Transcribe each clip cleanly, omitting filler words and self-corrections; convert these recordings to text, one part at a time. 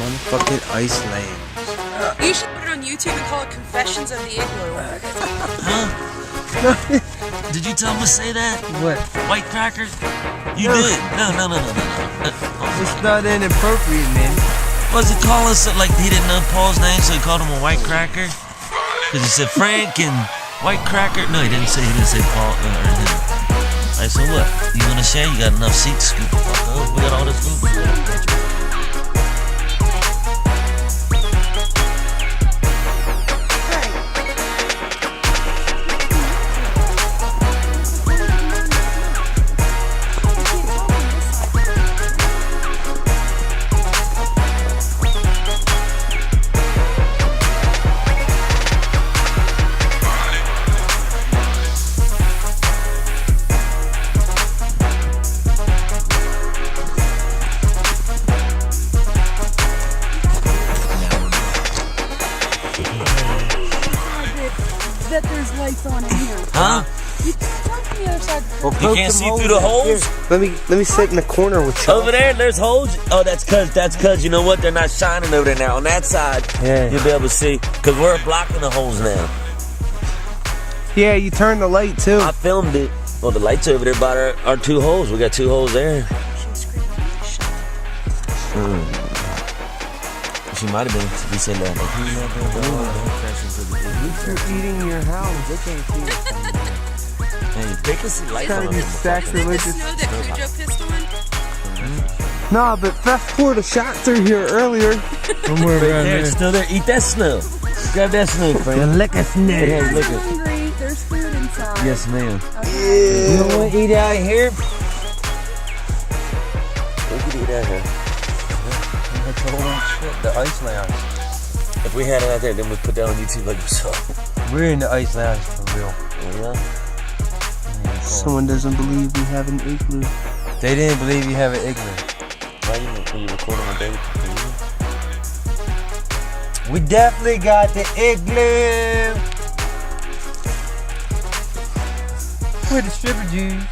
Motherfucking Iceland. You should put it on YouTube and call it Confessions of the Igloo. Huh? Did you tell him to say that? What? White cracker? You No. did. No. It's not inappropriate, man. Was he calling us like he didn't know Paul's name, so he called him a white cracker? Because he said Frank and white cracker. No, he didn't say Paul or him. Alright, so what? You gonna share? You got enough seats to scoop the fuck up? We got all this food. That there's lights on in here. Huh? You can't talk from the other side. You can't see through the holes? Let me sit in the corner with you. Over there's holes. Oh, that's cause you know what? They're not shining over there now. On that side, Yeah. you'll be able to see. Cause we're blocking the holes now. Yeah, you turned the light too. I filmed it. Well, the lights over there by our two holes. We got two holes there. She might have been. We said that. You're eating your house. They can't see it. Hey, they can see lights Gotta on be them. Isn't sacrilegious. the snow that Cujo pissed on? Nah, but fast forward a shot through here earlier. Somewhere around There, it's still there. Eat that snow. Grab that snow, friend. Lick a snake. Hey, I'm look at. hungry. There's food inside. Yes, ma'am. Okay. You don't want to eat out here? We could eat out here. The ice lounge. If we had it out there, then we'd put that on YouTube like you saw. We're in the ice lounge for real. Oh, yeah? Someone doesn't believe we have an igloo. They didn't believe you have an igloo. Why you recording my baby? We definitely got the igloo. We're the stripper Jews.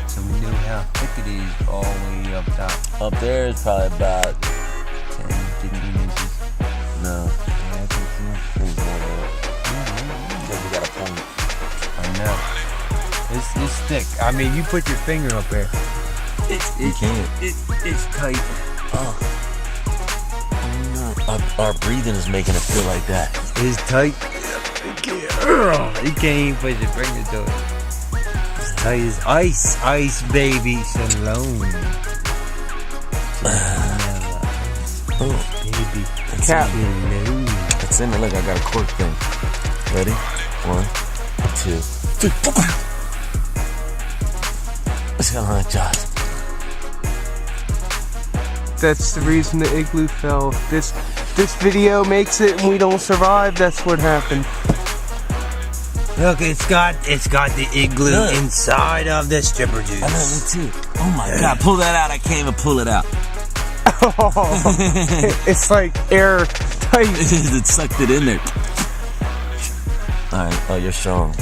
So we knew how thick it is all the way up top. Up there is probably about 10, 15 inches. no. Yeah, I think so. Because we got a point. I know. It's thick. I mean, you put your finger up there. You can't. It's tight. Our breathing is making it feel like that. It's tight. You can't even put your finger to it. It's tight as ice. Ice, baby. Shalom. Oh, Baby. Cap. Shalom. it's in there. Look, I got a cork thing. Ready? 1, 2, 3. It's kind of like Josh. That's the reason the igloo fell. This video makes it and we don't survive. That's what happened. Look, it's got the igloo Look. inside of the stripper juice. I know, me too. Oh my God, pull that out. I can't even pull it out. It's like air tight. It sucked it in there. Alright, oh, you're strong.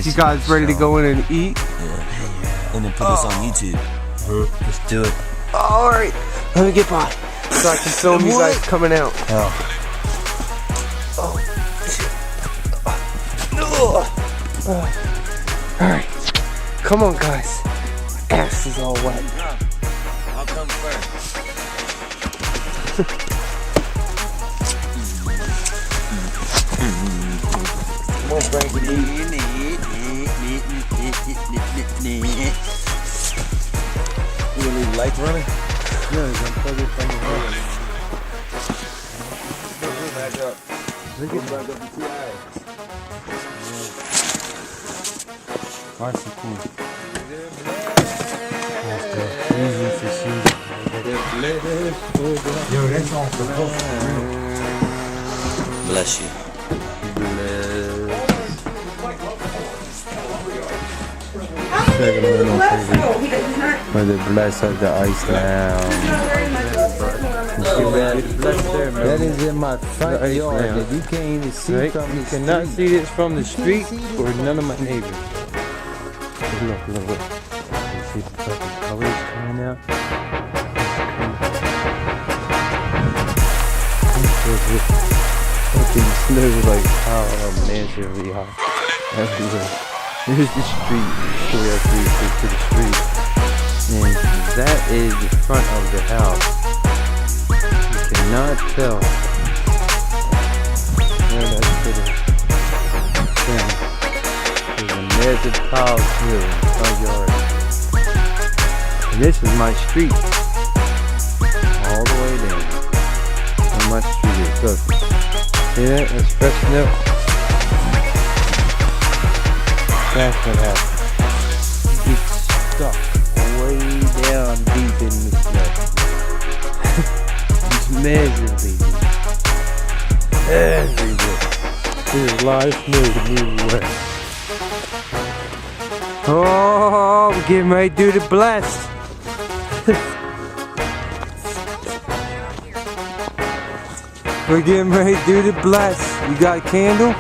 You guys ready to go in and eat? Yeah. And then put this on YouTube. Let's do it. All right, let me get by so I can film you guys coming out. All right, come on, guys. My ass is all wet. I'll come first. Come on, Frankie. You gonna leave the lights running? Yeah, I'm plugging from the road. Back up. Look at Back up the TI. That's cool. Easy to see. Yo, that's off the post. Bless you. For the bless of the ice lounge. That is in my front yard that you can't even see from the street. You cannot see this from the street or none of my neighbors. Look. See the purple colors coming out. Fucking snow like, oh man, it's gonna be hot everywhere. Here's the street. So we have to the street. And that is the front of the house. You cannot tell where that shit is. There's a massive pile of snow in the front yard. And this is my street. All the way down. On my street is. Look. See that? That's freshen up. That's what happens. You get stuck way down deep in the snow. It's massively deep. Everywhere. There's a lot of snow to move away. Oh, we're getting ready to do the blast. We're getting ready to do the blast. You got a candle?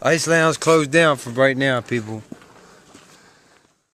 Ice Lounge closed down for right now, people.